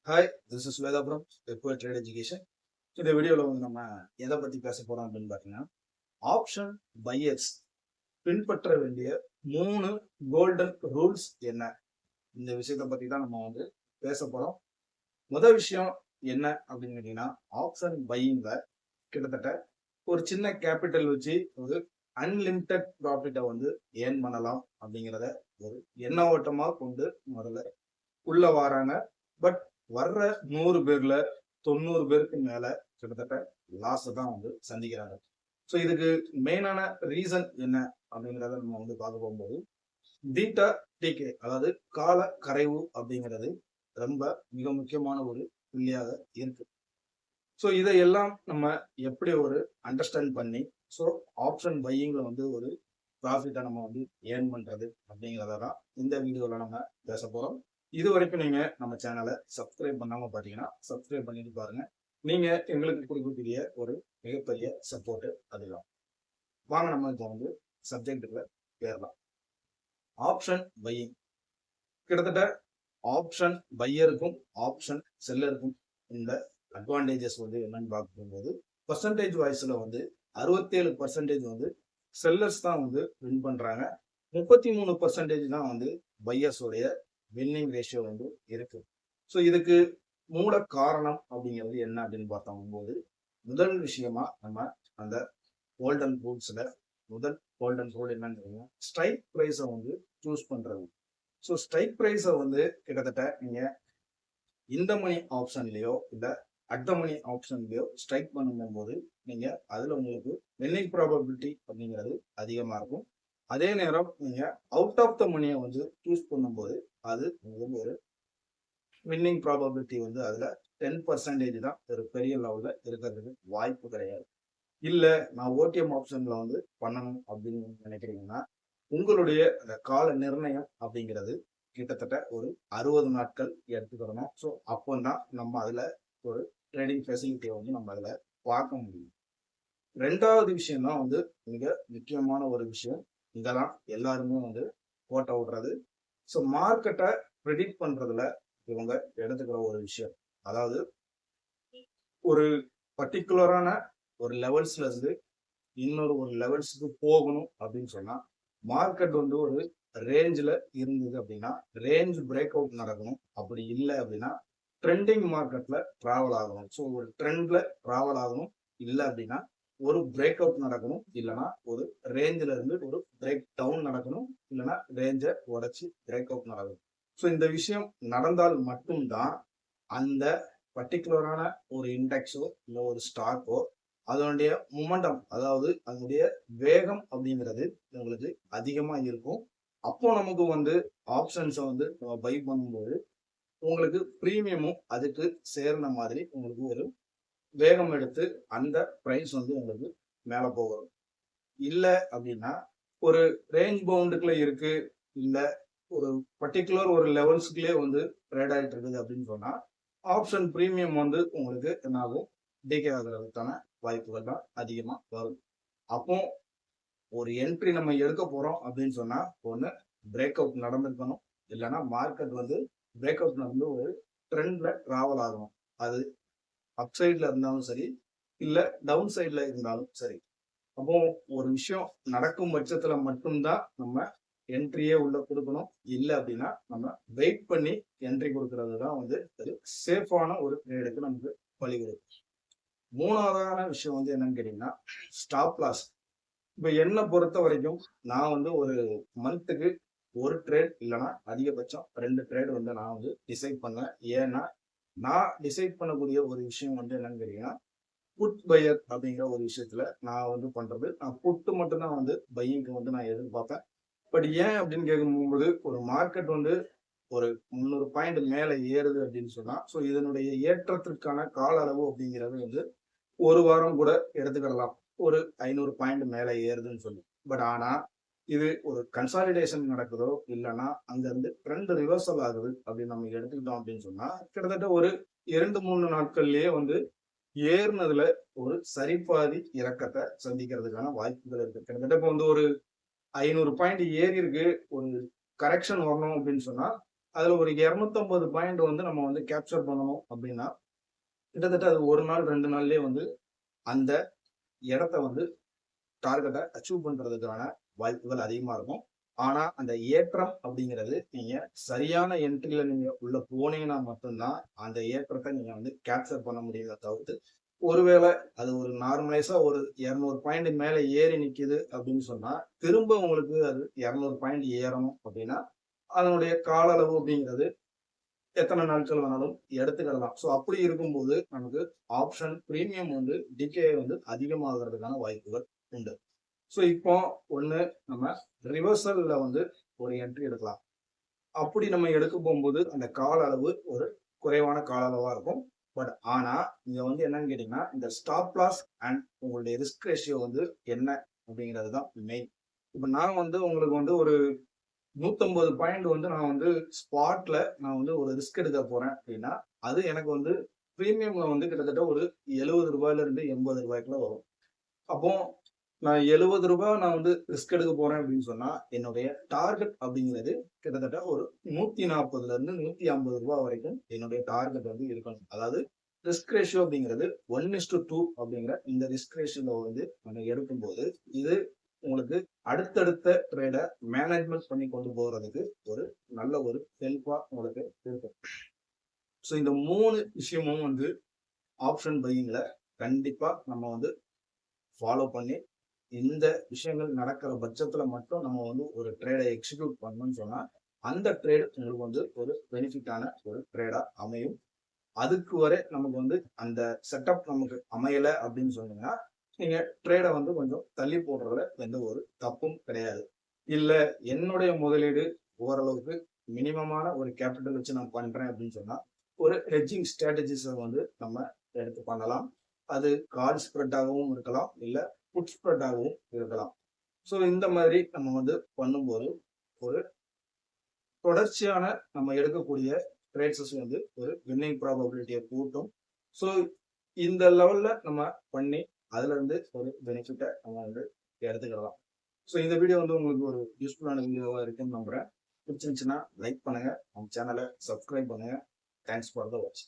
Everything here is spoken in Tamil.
Hi, this is Vedapuram webber trade education. இந்த வீடியோவில் வந்து நம்ம எதை பற்றி பேச போகிறோம் அப்படின்னு பார்த்தீங்கன்னா, ஆப்ஷன் பையர்ஸ் பின்பற்ற வேண்டிய 3 கோல்டன் ரூல்ஸ் என்ன? இந்த விஷயத்தை பற்றி தான் நம்ம வந்து பேச போகிறோம். முதல் விஷயம் என்ன அப்படின்னு கேட்டிங்கன்னா, ஆப்ஷன் பையிங்கில் கிட்டத்தட்ட ஒரு சின்ன கேபிட்டல் வச்சு ஒரு அன்லிமிட்டெட் ப்ராஃபிட்டை வந்து ஏர்ன் பண்ணலாம் அப்படிங்கிறத ஒரு எண்ண ஓட்டமாக கொண்டு முதல்ல உள்ள வராங்க. பட் வர்ற 100 பேர்ல 90 பேருக்கு மேல கிட்டத்தட்ட லாஸ் தான் வந்து சந்திக்கிறாங்க. ஸோ இதுக்கு மெயினான ரீசன் என்ன அப்படிங்கிறத நம்ம வந்து பார்க்க போகும்போது, தீட்டா டிகே அதாவது கால கரைவு அப்படிங்கிறது ரொம்ப மிக முக்கியமான ஒரு புள்ளியாக இருக்கு. ஸோ இதையெல்லாம் நம்ம எப்படி ஒரு அண்டர்ஸ்டாண்ட் பண்ணி ஸோ ஆப்ஷன் பையிங்ல வந்து ஒரு ப்ராஃபிட்டை நம்ம வந்து ஏர்ன் பண்றது அப்படிங்கிறத தான் இந்த வீடியோவில் நம்ம பேச போறோம். இது வரைக்கும் நீங்க நம்ம சேனலை சப்ஸ்கிரைப் பண்ணாம பாத்தீங்கன்னா சப்ஸ்கிரைப் பண்ணிட்டு பாருங்க. நீங்க எங்களுக்கு கொடுக்கக்கூடிய ஒரு மிகப்பெரிய சப்போர்ட் அதுதான். வாங்க நம்ம இப்போ வந்து சப்ஜெக்டுக்குள்ள பேரலாம். ஆப்ஷன் பையிங் கிட்டத்தட்ட ஆப்ஷன் பையருக்கும் ஆப்ஷன் செல்லருக்கும் இந்த அட்வான்டேஜஸ் வந்து என்னன்னு பார்க்கும்போது, பர்சன்டேஜ் வாய்ஸ்ல வந்து 67% வந்து செல்லர்ஸ் தான் வந்து வின் பண்றாங்க. 33% தான் வந்து பையர்ஸ் உடைய வின்னிங் ரேஷியோ வந்து இருக்கு. ஸோ இதுக்கு மூல காரணம் அப்படிங்கிறது என்ன அப்படின்னு பார்த்தோம்போது, முதல் விஷயமா நம்ம அந்த கோல்டன் ரூல்ஸ்ல முதல் கோல்டன் ரூல் என்னன்னு ஸ்ட்ரைக் ப்ரைஸை வந்து சூஸ் பண்றது. ஸோ ஸ்ட்ரைக் ப்ரைஸை வந்து கிட்டத்தட்ட நீங்க இந்த மணி ஆப்ஷன்லயோ இல்ல அட் த மணி ஆப்ஷன்லயோ ஸ்ட்ரைக் பண்ணும்போது நீங்க அதுல உங்களுக்கு வின்னிங் ப்ராபபிலிட்டி அப்படிங்கிறது அதிகமா இருக்கும். அதே நேரம் நீங்க அவுட் ஆஃப் த மணியை வந்து சூஸ் பண்ணும்போது அது உங்களுக்கு ஒரு வின்னிங் ப்ராபபிலிட்டி வந்து அதுல 10% தான் ஒரு பெரிய லெவல்ல இருக்கிறதுக்கு வாய்ப்பு கிடையாது. இல்ல நான் ஓடிஎம் ஆப்ஷன்ல வந்து பண்ணணும் அப்படின்னு நினைக்கிறீங்கன்னா, உங்களுடைய அந்த கால நிர்ணயம் அப்படிங்கிறது கிட்டத்தட்ட ஒரு 60 நாட்கள் எடுத்துக்கிறணும். ஸோ அப்போதான் நம்ம அதுல ஒரு ட்ரேடிங் ஃபெசிலிட்டியை வந்து நம்ம அதுல பார்க்க முடியும். ரெண்டாவது விஷயம் தான் வந்து மிக முக்கியமான ஒரு விஷயம். இங்கதான் எல்லாருமே வந்து கோட்டை விடுறது. ஸோ மார்க்கெட்டை ப்ரெடிக்ட் பண்றதுல இவங்க எடுத்துக்கிற ஒரு விஷயம். அதாவது ஒரு பர்டிகுலரான ஒரு லெவல்ஸ்ல இருந்து இன்னொரு ஒரு லெவல்ஸுக்கு போகணும் அப்படின்னு சொன்னா, மார்க்கெட் வந்து ஒரு ரேஞ்சில் இருந்தது அப்படின்னா ரேஞ்ச் பிரேக் அவுட் நடக்கணும். அப்படி இல்லை அப்படின்னா ட்ரெண்டிங் மார்க்கெட்ல டிராவல் ஆகணும். ஸோ ஒரு ட்ரெண்ட்ல டிராவல் ஆகணும். இல்லை அப்படின்னா ஒரு பிரேக் அவுட் நடக்கணும். இல்லைன்னா ஒரு ரேஞ்சில இருந்து ஒரு பிரேக் டவுன் நடக்கணும். இல்லைன்னா ரேஞ்சை உடைச்சி பிரேக் அவுட் நடக்கணும். ஸோ இந்த விஷயம் நடந்தால் மட்டும்தான் அந்த பர்டிகுலரான ஒரு இண்டெக்ஸோ இல்லை ஒரு ஸ்டாக்கோ அதனுடைய மொமெண்டம் அதாவது அதனுடைய வேகம் அப்படிங்கிறது உங்களுக்கு அதிகமா இருக்கும். அப்போ நமக்கு வந்து ஆப்ஷன்ஸை வந்து நம்ம பை பண்ணும்போது உங்களுக்கு ப்ரீமியமும் அதுக்கு சேர்ந்த மாதிரி உங்களுக்கு ஒரு வேகம் எடுத்து அந்த ப்ரைஸ் வந்து உங்களுக்கு மேலே போகும். இல்லை அப்படின்னா ஒரு ரேஞ்ச் பவுண்டுக்குள்ள இருக்கு, இல்லை ஒரு பர்டிகுலர் ஒரு லெவல்ஸ்க்குள்ளே வந்து ட்ரேட் ஆகிட்டு இருக்குது அப்படின்னு சொன்னா ஆப்ஷன் ப்ரீமியம் வந்து உங்களுக்கு என்ன ஆகும், டிகே ஆகிறதுக்கான வாய்ப்புகள் தான் அதிகமாக வரும். அப்போ ஒரு என்ட்ரி நம்ம எடுக்க போறோம் அப்படின்னு சொன்னா ஒன்று பிரேக் அவுட் நடந்திருக்கணும். இல்லைன்னா மார்க்கெட் வந்து பிரேக் அவுட் நடந்து ஒரு ட்ரெண்ட்ல டிராவல் ஆகணும். அது அப் சைட்ல இருந்தாலும் சரி, இல்லை டவுன் சைட்ல இருந்தாலும் சரி. அப்போ ஒரு விஷயம் நடக்கும் பட்சத்துல மட்டும்தான் நம்ம என்ட்ரியே உள்ள கொடுக்கணும். இல்லை அப்படின்னா நம்ம வெயிட் பண்ணி என்ட்ரி கொடுக்கறது தான் வந்து சேஃபான ஒரு ட்ரேடுக்கு நமக்கு வழிவகுக்கும். மூணாவதான விஷயம் வந்து என்னன்னு கேட்டீங்கன்னா ஸ்டாப் லாஸ். இப்ப என்னை பொறுத்த வரைக்கும் நான் வந்து ஒரு மந்த்துக்கு ஒரு ட்ரேட் இல்லைன்னா அதிகபட்சம் 2 ட்ரேட் வந்து நான் வந்து டிசைட் பண்ணுவேன். ஏன்னா நான் டிசைட் பண்ணக்கூடிய ஒரு விஷயம் வந்து என்னன்னு கேட்டீங்கன்னா புட் பையர் அப்படிங்கிற ஒரு விஷயத்துல நான் வந்து பண்றது, நான் புட்டு மட்டும்தான் வந்து பையிங்க்கு வந்து நான் எதிர்பார்ப்பேன். பட் ஏன் அப்படின்னு கேட்கும்போது ஒரு மார்க்கெட் வந்து ஒரு 300 பாயிண்ட் மேல ஏறுது அப்படின்னு சொன்னா ஸோ இதனுடைய ஏற்றத்திற்கான கால அளவு அப்படிங்கிறது வந்து ஒரு வாரம் கூட எடுத்துக்கிடலாம். ஒரு 500 பாயிண்ட் மேல ஏறுதுன்னு சொல்லி. பட் ஆனா இது ஒரு கன்சாலிடேஷன் நடக்குதோ இல்லைன்னா அங்க இருந்து ட்ரெண்ட் ரிவர்சல் ஆகுது அப்படின்னு நம்ம எடுத்துக்கிட்டோம் அப்படின்னு சொன்னா கிட்டத்தட்ட ஒரு 2-3 நாட்கள்லயே வந்து ஏறினதுல ஒரு சரிபாதி இறக்கத்தை சந்திக்கிறதுக்கான வாய்ப்புகள் இருக்கு. கிட்டத்தட்ட இப்போ வந்து ஒரு 500 பாயிண்ட் ஏறி இருக்கு, ஒரு கரெக்ஷன் வரணும் அப்படின்னு சொன்னா அதுல ஒரு 250 பாயிண்ட் வந்து நம்ம வந்து கேப்சர் பண்ணணும் அப்படின்னா கிட்டத்தட்ட அது ஒரு நாள் 2 நாள்லயே வந்து அந்த இடத்த வந்து டார்கெட்டை அச்சீவ் பண்றதுக்கான வாய்ப்புகள் அதிகமா இருக்கும். ஆனா அந்த ஏற்றம் அப்படிங்கிறது நீங்க சரியான என்ட்ரில நீங்க உள்ள போனீங்கன்னா மட்டும்தான் அந்த ஏற்றத்தை நீங்க வந்து கேப்சர் பண்ண முடியுத தவிர்த்து ஒருவேளை அது ஒரு நார்மலைஸா ஒரு 200 பாயிண்ட் மேல ஏறி நிக்குது அப்படின்னு சொன்னா திரும்ப உங்களுக்கு அது 200 பாயிண்ட் ஏறணும் அப்படின்னா அதனுடைய கால அளவு அப்படிங்கிறது எத்தனை நாட்கள் வேணாலும் எடுத்துக்கலாம். ஸோ அப்படி இருக்கும்போது நமக்கு ஆப்ஷன் பிரீமியம் வந்து டிகே வந்து அதிகமாகிறதுக்கான வாய்ப்புகள் உண்டு. ஸோ இப்போ ஒண்ணு நம்ம ரிவர்சல்ல வந்து ஒரு என்ட்ரி எடுக்கலாம். அப்படி நம்ம எடுக்க போகும்போது அந்த கால அளவு ஒரு குறைவான கால அளவா இருக்கும். பட் ஆனா இங்க வந்து என்னன்னு கேட்டீங்கன்னா இந்த ஸ்டாப் லாஸ் அண்ட் உங்களுடைய ரிஸ்க் ரேஷியோ வந்து என்ன அப்படிங்கிறது தான் மெயின். இப்போ நான் வந்து உங்களுக்கு வந்து ஒரு 150 பாயிண்ட் வந்து நான் வந்து ஸ்பாட்ல நான் வந்து ஒரு ரிஸ்க் எடுக்க போறேன் அப்படின்னா அது எனக்கு வந்து பிரீமியம்ல வந்து கிட்டத்தட்ட ஒரு 70 ரூபாயில இருந்து 80 ரூபாய்க்குள்ள வரும். அப்போ நான் 70 ரூபாய் நான் வந்து ரிஸ்க் எடுக்க போறேன் அப்படின்னு சொன்னா என்னுடைய டார்கெட் அப்படிங்கிறது கிட்டத்தட்ட ஒரு 140ல இருந்து 150 ரூபாய் வரைக்கும் என்னுடைய டார்கெட் வந்து இருக்கணும். அதாவது ரிஸ்க் ரேஷியோ அப்படிங்கிறது 1:2 அப்படிங்கிற இந்த ரிஸ்க் ரேஷியோல வந்து நம்ம எடுக்கும்போது இது உங்களுக்கு அடுத்தடுத்த ட்ரேடை மேனேஜ்மெண்ட் பண்ணி கொண்டு போறதுக்கு ஒரு நல்ல ஒரு ஹெல்ப்பா உங்களுக்கு இருக்கும். ஸோ இந்த 3 விஷயமும் வந்து ஆப்ஷன் பையிங்ல கண்டிப்பா நம்ம வந்து ஃபாலோ பண்ணி இந்த விஷயங்கள் நடக்கிற பட்சத்துல மட்டும் நம்ம வந்து ஒரு ட்ரேடை எக்ஸிக்யூட் பண்ணணும்னு சொன்னா அந்த ட்ரேட் உங்களுக்கு வந்து ஒரு பெனிஃபிட்டான ஒரு ட்ரேடா அமையும். அதுக்கு வரை நமக்கு வந்து அந்த செட்டப் நமக்கு அமையல அப்படின்னு சொன்னீங்கன்னா நீங்க ட்ரேடை வந்து கொஞ்சம் தள்ளி போடுறதுல எந்த ஒரு தப்பும் கிடையாது. இல்ல என்னுடைய முதலீடு ஓரளவுக்கு மினிமமான ஒரு கேபிட்டல் வச்சு நான் பண்றேன் அப்படின்னு சொன்னா ஒரு ஹெட்ஜிங் ஸ்ட்ராட்டஜிஸை வந்து நம்ம எடுத்து பண்ணலாம். அது கால் ஸ்ப்ரெட்டாகவும் இருக்கலாம், இல்ல புட் ஸ்ப்ரெட்டாகவும் இருக்கலாம். ஸோ இந்த மாதிரி நம்ம வந்து பண்ணும்போது ஒரு தொடர்ச்சியான நம்ம எடுக்கக்கூடிய ட்ரேட்ஸஸ் வந்து ஒரு வின்னிங் ப்ராபபிலிட்டியை கூட்டும். ஸோ இந்த லெவல்ல நம்ம பண்ணி அதுல இருந்து ஒரு பெனிஃபிட்டை நம்ம வந்து எடுத்துக்கலாம். ஸோ இந்த வீடியோ வந்து உங்களுக்கு ஒரு யூஸ்ஃபுல்லான வீடியோவா இருக்குன்னு நம்புறேன். பிடிச்சிருந்துச்சுன்னா லைக் பண்ணுங்க, நம்ம சேனலை சப்ஸ்கிரைப் பண்ணுங்க. Thanks for the watch.